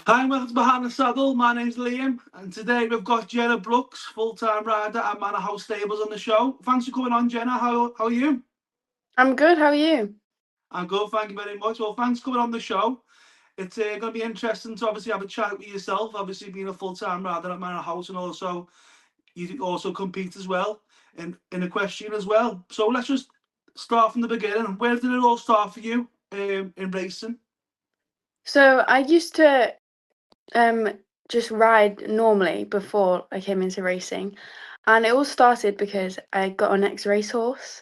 Hi, welcome to Behind the Saddle. My name's Liam, and today we've got Jenna Brookes, full-time rider at Manor Stables on the show. Thanks for coming on, Jenna. How are you? I'm good. How are you? I'm good, thank you very much. Well, thanks for coming on the show. It's going to be interesting to obviously have a chat with yourself, obviously being a full-time rider at Manor House, and also you also compete as well in equestrian as well. So let's just start from the beginning. Where did it all start for you in racing? So I used to um just ride normally before I came into racing, and it all started because I got an ex-racehorse.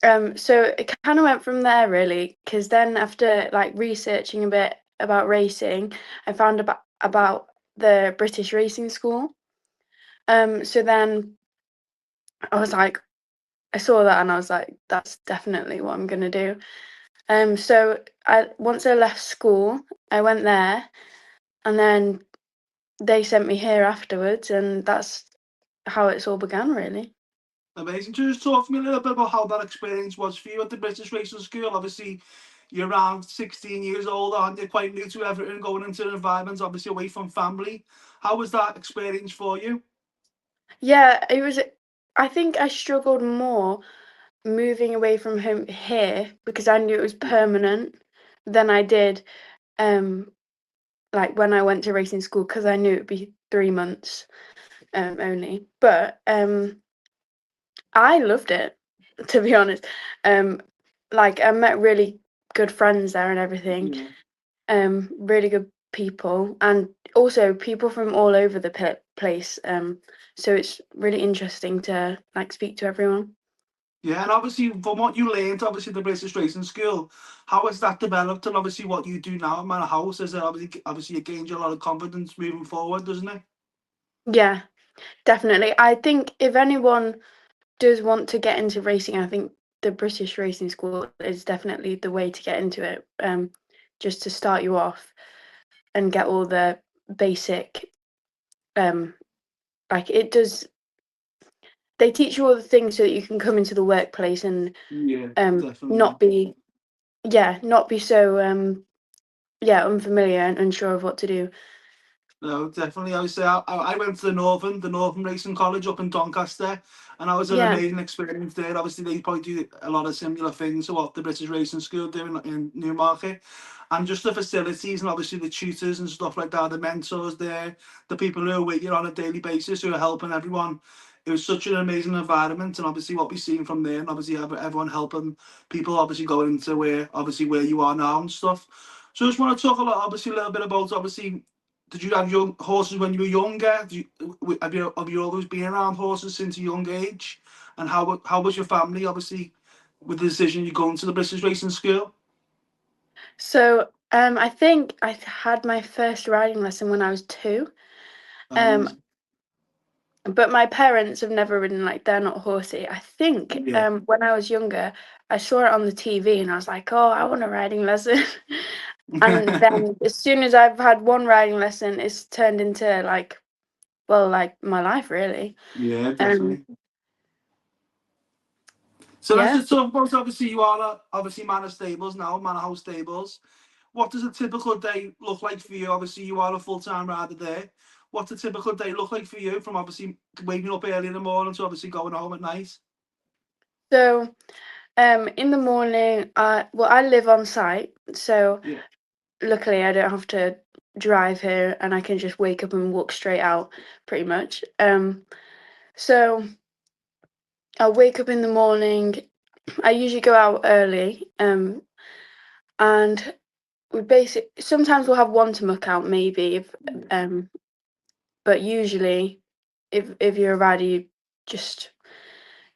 So it kind of went from there really, because then after like researching a bit about racing, I found about the British Racing School. So then I was like, I saw that and I was like, that's definitely what I'm gonna do. So I once I left school, I went there, and then they sent me here afterwards, and that's how it's all began, really. Amazing. Can you just talk to me a little bit about how that experience was for you at the British Racing School? Obviously, you're around 16 years old, aren't you? Quite new to everything, going into an environment, obviously away from family. How was that experience for you? Yeah, it was. I think I struggled more moving away from home here because I knew it was permanent than I did um like when I went to racing school, because I knew it'd be 3 months only. But I loved it, to be honest. Um, like I met really good friends there and everything. Yeah. Really good people, and also people from all over the place. So it's really interesting to like speak to everyone. Yeah, and obviously from what you learned, obviously the British Racing School, how has that developed and obviously what you do now at Manor House is obviously it gains you a lot of confidence moving forward, doesn't it? Yeah, definitely. I think if anyone does want to get into racing, I think the British Racing School is definitely the way to get into it. Just to start you off and get all the basic, um, like it does. They teach you all the things so that you can come into the workplace and Yeah, not definitely. be, yeah, not be so yeah, unfamiliar and unsure of what to do. No, definitely. I would say I went to the Northern Racing College up in Doncaster, and that was an Yeah, amazing experience there. Obviously, they probably do a lot of similar things to what the British Racing School do in Newmarket, and just the facilities and obviously the tutors and stuff like that, the mentors there, the people who are with you on a daily basis who are helping everyone. It was such an amazing environment, and obviously what we've seen from there, and obviously everyone helping people, obviously going into where you are now and stuff. So I just want to talk obviously a little bit about obviously did you have young horses when you were younger? Have you always been around horses since a young age? And how was your family, obviously, with the decision you going to the British Racing School? so I think I had my first riding lesson when I was 2. Um, Amazing. but my parents have never ridden, like they're not horsey. I think Yeah. when I was younger, I saw it on the TV and I was like, oh, I want a riding lesson. And then as soon as I've had one riding lesson, it's turned into like, well, like my life really. Yeah, Um, definitely. So let's yeah. just talk about obviously you are obviously Manor Stables now, Manor House Stables. What does a typical day look like for you? Obviously, you are a full-time rider there. What's a typical day look like for you from obviously waking up early in the morning to obviously going home at night? So in the morning, I live on site, so Yeah. luckily I don't have to drive here, and I can just wake up and walk straight out, pretty much. So I wake up in the morning. I usually go out early, and sometimes we'll have one to muck out, maybe, but usually, if you're a rider, you just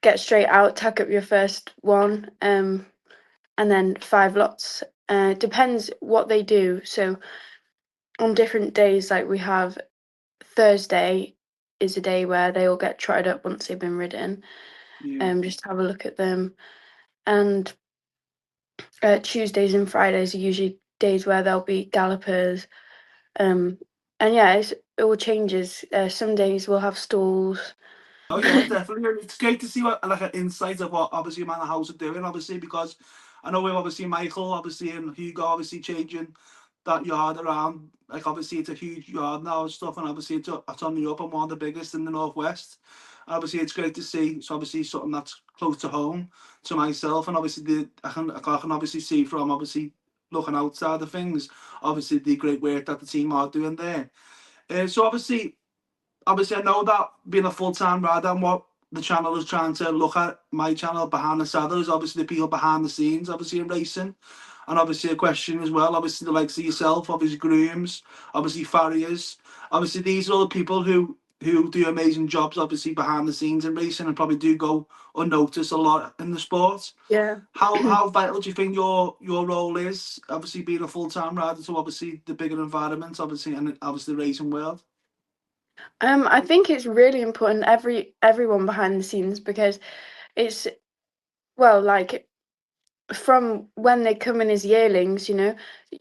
get straight out, tack up your first one, and then 5 lots. Depends what they do. So on different days, like we have Thursday is a day where they all get trotted up once they've been ridden. Yeah. Just have a look at them. And Tuesdays and Fridays are usually days where there'll be gallopers. Um, and yeah, it all changes. Some days we'll have stalls. Oh yeah, definitely. It's great to see what like an insight of what obviously Manor House are doing, obviously, because I know we've obviously Michael, obviously, and Hugo obviously changing that yard around. Like obviously it's a huge yard now and stuff, and obviously it's on the up and one of the biggest in the northwest. Obviously it's great to see. It's obviously something that's close to home to myself, and obviously I can obviously see from obviously looking outside of things, obviously the great work that the team are doing there. So obviously I know that being a full time rider and what the channel is trying to look at, my channel behind the saddle, is obviously the people behind the scenes, obviously in racing. And obviously a question as well, obviously the likes of yourself, obviously grooms, obviously farriers. Obviously these are all the people who do amazing jobs obviously behind the scenes in racing and probably do go unnoticed a lot in the sport. Yeah. How vital do you think your role is, obviously being a full time rider to obviously the bigger environment, obviously, and obviously the racing world? I think it's really important everyone behind the scenes, because it's, well, like, from when they come in as yearlings,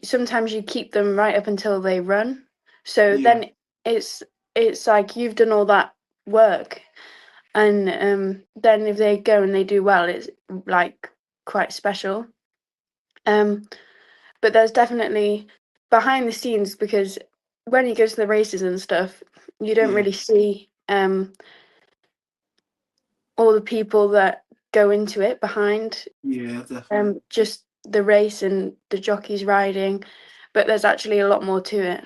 sometimes you keep them right up until they run. So Yeah, then it's it's like you've done all that work, and then if they go and they do well, it's like quite special. Um, but there's definitely behind the scenes, because when you go to the races and stuff, you don't yeah, really see all the people that go into it behind yeah, definitely. just the race and the jockeys riding, but there's actually a lot more to it.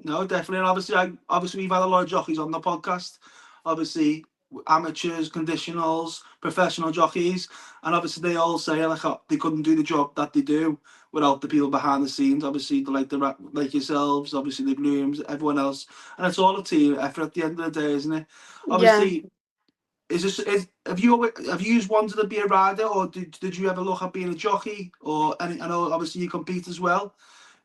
No, definitely. And obviously we've had a lot of jockeys on the podcast. Obviously amateurs, conditionals, professional jockeys, and obviously they all say like they couldn't do the job that they do without the people behind the scenes. Obviously, like yourselves, obviously the grooms, everyone else, and it's all a team effort at the end of the day, isn't it? Yeah, Obviously, have you wanted to be a rider, or did you ever look at being a jockey, or any? I know obviously you compete as well.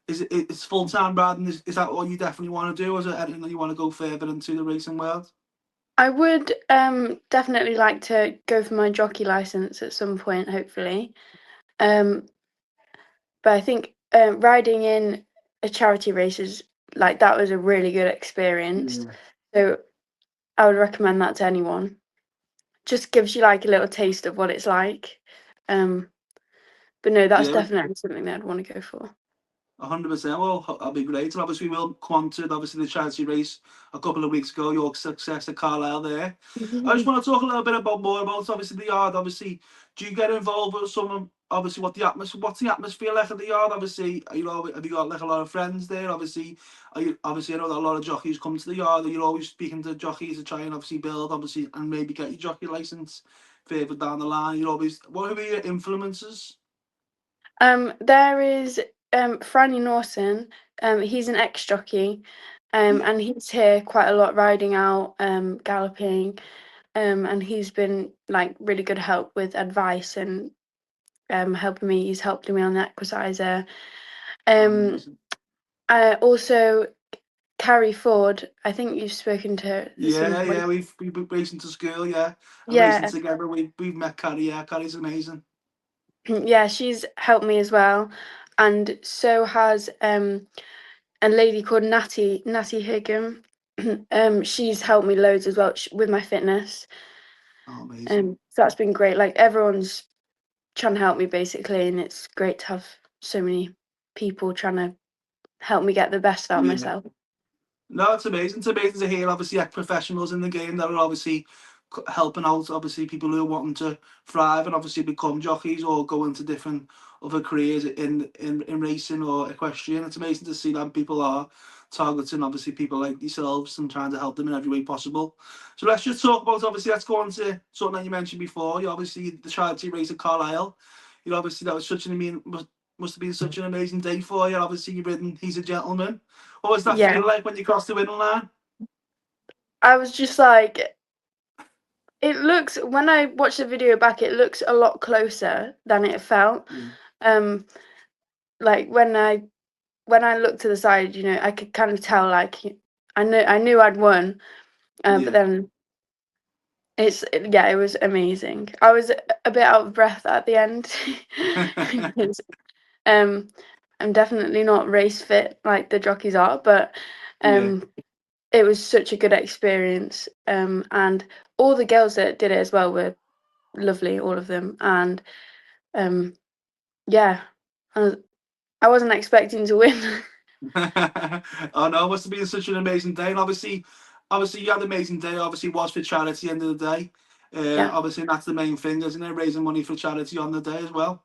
It's full time riding? Is that what you definitely want to do, or is it anything that you want to go further into the racing world? I would definitely like to go for my jockey license at some point, hopefully. Um, but I think riding in a charity race is like, that was a really good experience. Yeah, So I would recommend that to anyone. Just gives you like a little taste of what it's like. Um, but no, that's yeah, definitely something that I'd want to go for. 100%. Well, that'll be great. And obviously, we'll come on to obviously the charity race a couple of weeks ago. Your success at Carlisle there. I just want to talk a little bit more about obviously the yard. Obviously, do you get involved with someone? Obviously, what's the atmosphere like at the yard? Obviously, have you got like a lot of friends there? Obviously, obviously I know that a lot of jockeys come to the yard. Are you always speaking to jockeys to try and obviously build, obviously, and maybe get your jockey license further down the line? You always, what are your influences? There is Franny Norton. He's an ex-jockey, Yeah, and he's here quite a lot, riding out, galloping, and he's been like really good help with advice and helping me. He's helped me on the equisizer. Um, amazing. Also Carrie Ford. I think you've spoken to her at some Yeah, point. yeah, we've been racing to school, yeah, and racing Yeah, together. We've met Carrie. Yeah, Carrie's amazing. yeah, she's helped me as well, and so has a lady called Natty Higgum. She's helped me loads as well with my fitness. Oh, amazing. So that's been great. Like, everyone's trying to help me basically, and it's great to have so many people trying to help me get the best out of Yeah. myself. No, it's amazing. It's amazing to hear, obviously, like professionals in the game that are obviously helping out, obviously, people who are wanting to thrive and obviously become jockeys or go into different other careers in racing or equestrian. It's amazing to see that people are targeting, obviously, people like yourselves and trying to help them in every way possible. So let's just talk about, obviously, let's go on to something that you mentioned before. You obviously, the charity race at Carlisle. You obviously, that was such an must have been such an amazing day for you. Obviously, you've ridden He's a Gentleman. What was that Yeah, feel like when you crossed the winning line? I was just like, it looks, when I watch the video back, it looks a lot closer than it felt. Yeah, Um, like when I looked to the side, I could kind of tell, like, I knew I'd won, but yeah, then yeah, it was amazing. I was a bit out of breath at the end because um I'm definitely not race fit like the jockeys are, but yeah, um it was such a good experience. And all the girls that did it as well were lovely, all of them. And um yeah, I I wasn't expecting to win. Oh no, it must have been such an amazing day. And obviously you had an amazing day. Obviously, it was for charity at the end of the day. Yeah, Obviously, that's the main thing, isn't it? Raising money for charity on the day as well.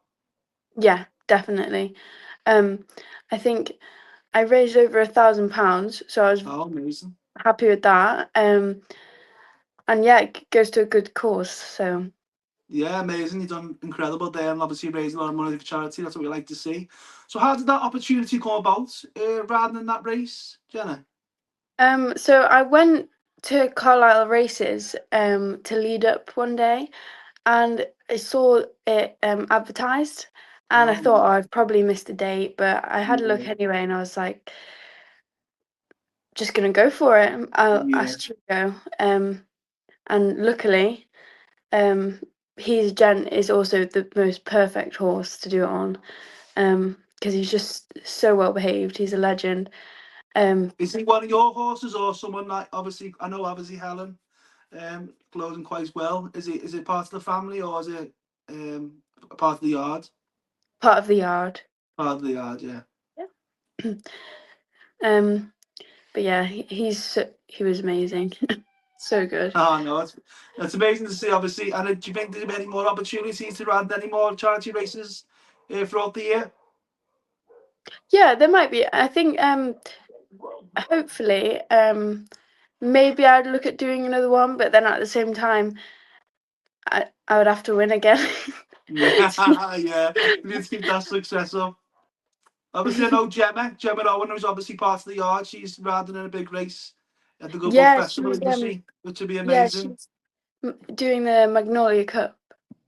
yeah, definitely. Um, I think I raised over £1,000, so I was Oh, amazing. happy with that. And yeah, it goes to a good cause. So Yeah, amazing. You've done incredible there, and obviously raised a lot of money for charity. That's what we like to see. So, how did that opportunity come about, rather than that race, Jenna? so I went to Carlisle races to lead up one day, and I saw it advertised, and I Oh, thought, oh, I've probably missed a date, but I had a look yeah, anyway, and I was like, just gonna go for it. I'll yeah. ask you to go. And luckily, um, Jen is also the most perfect horse to do it on. Because he's just so well behaved. He's a legend. Is he one of your horses, or someone like, obviously? I know obviously Helen, closing quite well. Is it part of the family, or is it a part of the yard? Part of the yard. Part of the yard, yeah. Yeah. um, but yeah, he was amazing. So good. Oh no, that's amazing to see. Obviously, and do you think there'll be any more opportunities to run any more charity races throughout the year? Yeah, there might be. I think hopefully maybe I'd look at doing another one, but then at the same time I would have to win again. Yeah, yeah. We need to keep that success up. Obviously, I know Gemma Owen, who's obviously part of the yard. She's riding in a big race at the Good Book Yeah, Festival, isn't she? Which would be yeah, amazing. she's doing the Magnolia Cup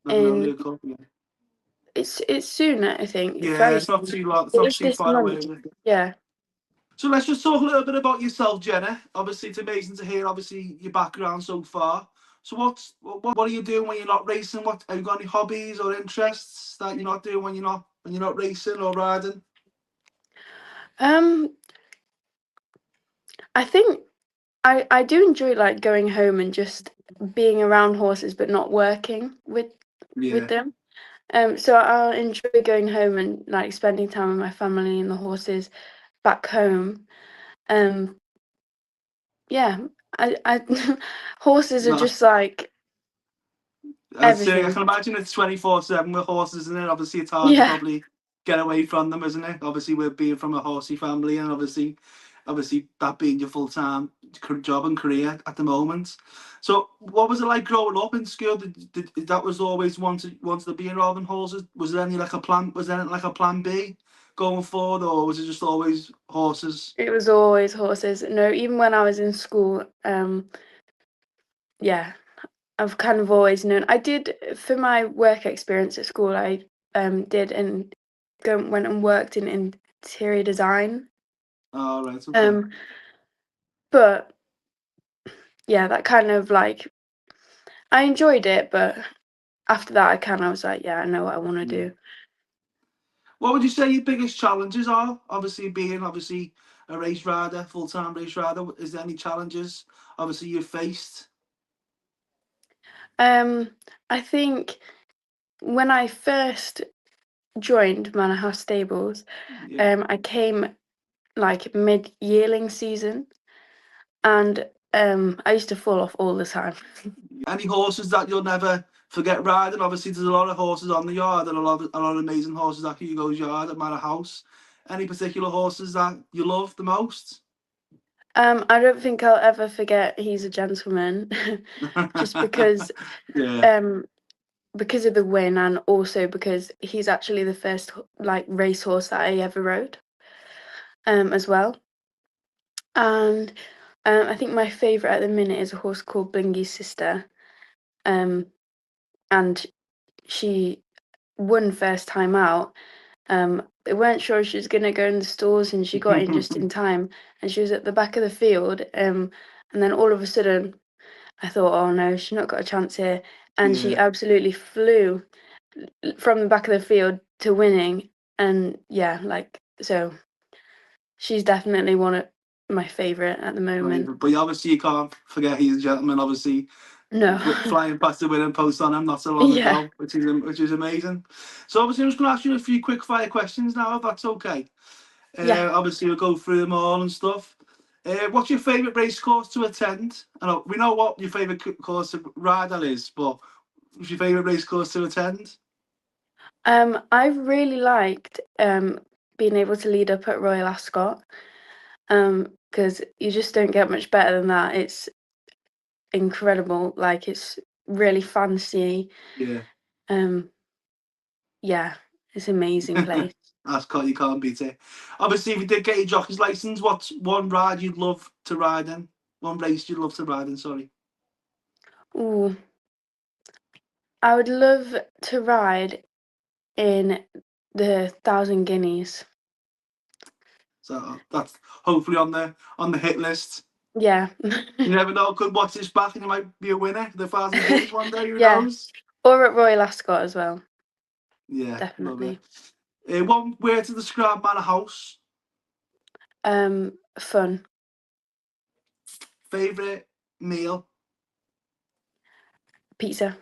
in Magnolia Cup, yeah. it's soon, I think. Yeah, Very it's not soon. too long. It's It not is too this far away, month. is it? Yeah. So let's just talk a little bit about yourself, Jenna. Obviously, it's amazing to hear, obviously, your background so far. So what are you doing when you're not racing? What have you got any hobbies or interests that you're not doing when you're not racing or riding? Um, I think I do enjoy like going home and just being around horses, but not working with Yeah. them. So I'll enjoy going home and like spending time with my family and the horses back home. Um, yeah, I horses are No. just like I'd say I everything. can imagine it's 24/7 with horses, isn't it? Obviously, it's hard to Yeah, probably get away from them, isn't it? Obviously, we're being from a horsey family, and obviously that being your full time job and career at the moment. So, what was it like growing up in school? That was always wanted to be involved in horses? Was there any like a plan? Was there like a plan B going forward, or was it just always horses? it was always horses. No, even when I was in school, yeah, I've kind of always known. I did for my work experience at school. I did and went and worked in interior design. Oh, right, okay. Um, but yeah, that kind of like I enjoyed it, but after that, I kind of was like, yeah, I know what I want to Yeah. do. What would you say your biggest challenges are? Obviously, being obviously a race rider, full time race rider. Is there any challenges? Obviously, you've faced. Um, I think when I first joined Manor House Stables, Yeah. I came like mid yearling season, and I used to fall off all the time. Any horses that you'll never forget riding? Obviously, there's a lot of horses on the yard and a lot of amazing horses at Hugo's Yard at Manor House. Any particular horses that you love the most? I don't think I'll ever forget He's a Gentleman, just Yeah. um because of the win, and also because he's actually the first like racehorse that I ever rode, as well. And I think my favourite at the minute is a horse called Blingy's Sister, um, and she won first time out. They weren't sure she was gonna go in the stalls, and she got in just in time, and she was at the back of the field. And then all of a sudden, I thought, oh no, she's not got a chance here, and she Yeah. absolutely flew from the back of the field to winning. And yeah, like so, she's definitely one of my favourite at the moment. But obviously you can't forget he's a gentleman. Obviously, No. flying past the winning post on him not so long Yeah. ago, which is amazing. So obviously, I'm just going to ask you a few quick fire questions now, if that's okay. Yeah. Obviously, we'll go through them all and stuff. What's your favourite race course to attend? I know we know what your favourite course to ride that is, but what's your favourite race course to attend? I really liked being able to lead up at Royal Ascot. Because you just don't get much better than that. It's incredible. Like it's really fancy. Yeah. Yeah, it's an amazing place. That's cool, you can't beat it. Obviously, if you did get your jockey's license, what's one ride you'd love to ride in? One race you'd love to ride in, sorry. Ooh, I would love to ride in the Thousand Guineas. So that's hopefully on the hit list. Yeah. You never know, could watch this back and you might be a winner. The 1,000 Guineas one day, who Yeah. knows? Or at Royal Ascot as well. Yeah, love it. Definitely. One word to describe Manor House. Fun. Favourite meal. Pizza.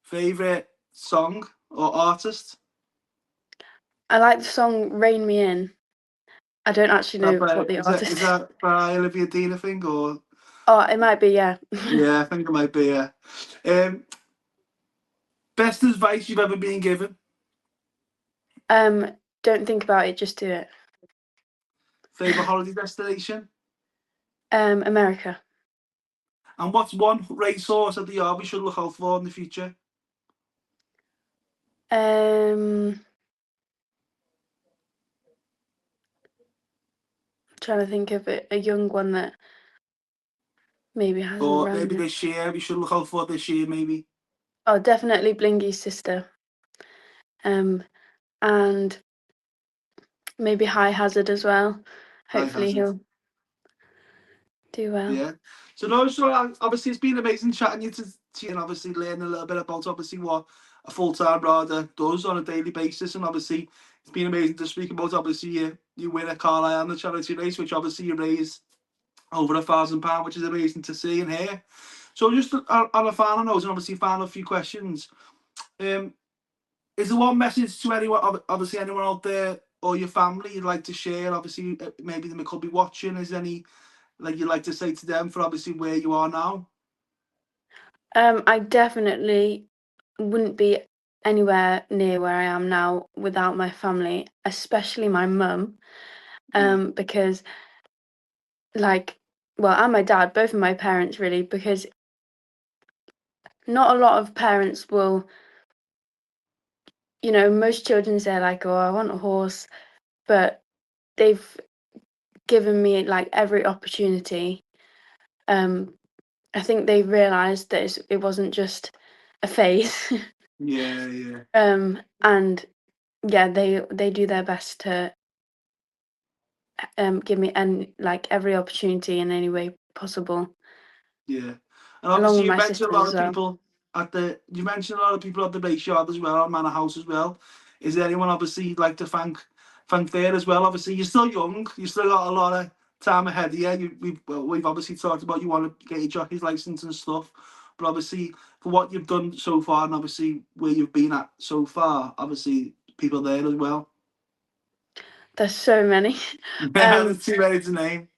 Favourite song or artist. I like the song Rain Me In. I don't actually know what the artist Is is. that by Olivia Dean, I think, or Oh, it might be, yeah. yeah, I think it might be. Yeah. Um, Best advice you've ever been given. Don't think about it, just do it. Favourite holiday destination. America. And what's one racehorse at the yard we should look out for in the future? Trying to think of a young one that maybe hasn't Or run maybe yet. this year we should look out for this year, maybe. Oh, definitely Blingy's sister. And maybe High Hazard as well. I Hopefully hasn't. he'll do well. Yeah. So no, so obviously it's been amazing chatting you to and obviously learning a little bit about obviously what a full-time rider does on a daily basis, and obviously it's been amazing to speak about obviously you win at Carlisle and the charity race, which obviously you raised over £1,000, which is amazing to see and hear. So just on a final note, and obviously final few questions. Is there one message to anyone, obviously anyone out there or your family you'd like to share? Obviously, maybe they could be watching. Is there any like you'd like to say to them for obviously where you are now? I definitely wouldn't be anywhere near where I am now without my family, especially my mum. Because like, well, and my dad, both of my parents really, because not a lot of parents will, most children say like, oh, I want a horse, but they've given me like every opportunity. I think they realised that it wasn't just a phase. Yeah, yeah. And yeah, they do their best to give me every opportunity in any way possible, Yeah. And along obviously with you my mentioned a sisters lot as of well. people you mentioned a lot of people at the race yard as well, on Manor House as well. Is there anyone obviously you'd like to thank there as well? Obviously you're still young, you still got a lot of time ahead of you. We've obviously talked about you want to get your jockey's license and stuff. But obviously for what you've done so far and obviously where you've been at so far, obviously people there as well. There's so many. There's too many to name.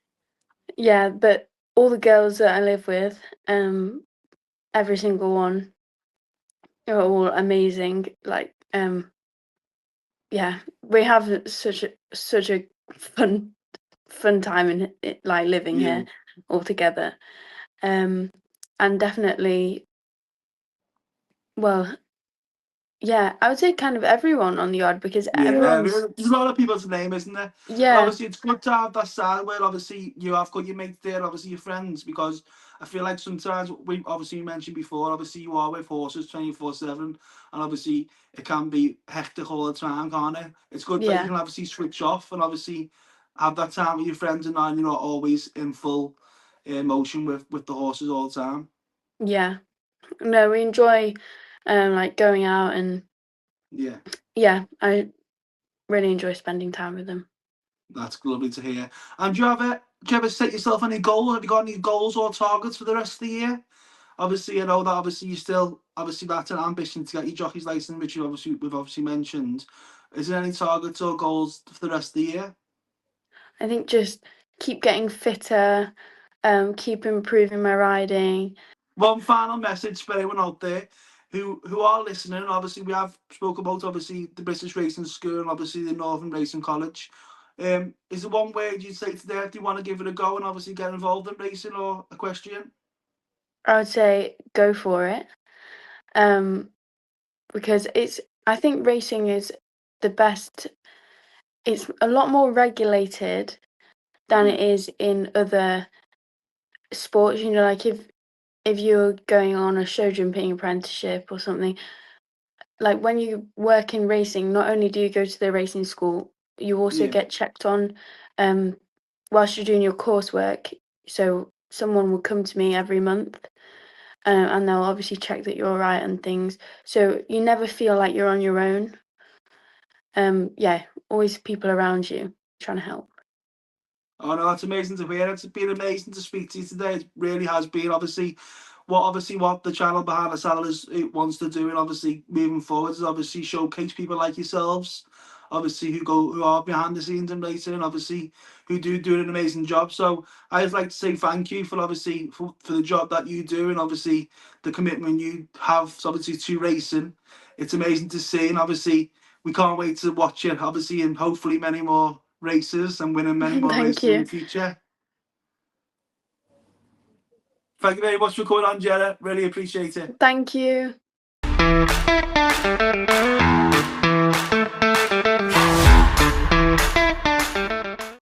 Yeah, but all the girls that I live with, every single one are all amazing. Like, yeah, we have such a fun time in it, like living Yeah. here all together. And definitely, well, yeah, I would say kind of everyone on the yard because Yeah, everyone's, there's a lot of people's name, isn't there? And yeah, obviously, it's good to have that side where obviously you have got your mates there, obviously your friends, because I feel like sometimes we obviously you mentioned before, obviously you are with horses 24/7, and obviously it can be hectic all the time, can't it? It's good that you yeah, can obviously switch off and obviously have that time with your friends, and now you're not always in full motion with the horses all the time. yeah. No, we enjoy like going out and Yeah. yeah, I really enjoy spending time with them. That's lovely to hear. And do you ever set yourself any goals? Have you got any goals or targets for the rest of the year? Obviously, I know that obviously you still obviously that's an ambition to get your jockey's license, which we've obviously mentioned. Is there any targets or goals for the rest of the year? I think just keep getting fitter, keep improving my riding. One final message for anyone out there who are listening. Obviously, we have spoke about obviously the British Racing School and obviously the Northern Racing College. Is there one word you'd say today if you want to give it a go and obviously get involved in racing or equestrian? I would say go for it, because I think racing is the best. It's a lot more regulated than it is in other sports. You know, like if you're going on a show jumping apprenticeship or something, like when you work in racing, not only do you go to the racing school, you also Yeah. get checked on whilst you're doing your coursework. So someone will come to me every month, and they'll obviously check that you're all right and things. So you never feel like you're on your own. Yeah, always people around you trying to help. Oh no, that's amazing to hear. It's been amazing to speak to you today. It really has been. Obviously what the channel behind the saddle is it wants to do, and obviously moving forward is obviously showcase people like yourselves, obviously who are behind the scenes in racing, and obviously who do an amazing job. So I just like to say thank you for obviously for the job that you do, and obviously the commitment you have obviously to racing. It's amazing to see, and obviously we can't wait to watch it obviously and hopefully many more races and winning many more Thank races in the you. future. Thank you very much for coming on, Jenna. Really appreciate it. Thank you.